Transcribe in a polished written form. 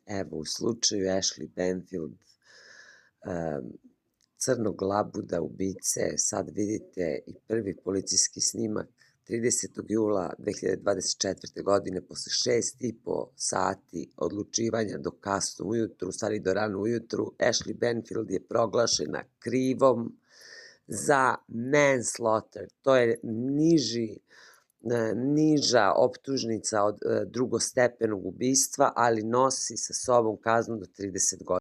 Evo, u slučaju Ashley Banfield, crnog labuda ubice, sad vidite i prvi policijski snimak 30. jula 2024. godine, posle 6,5 sati odlučivanja do kasno ujutru, u stvari do rano ujutru, Ashley Banfield je proglašena krivom za manslaughter. To je niža optužnica od drugostepenog ubistva, ali nosi sa sobom kaznu do 30 godina.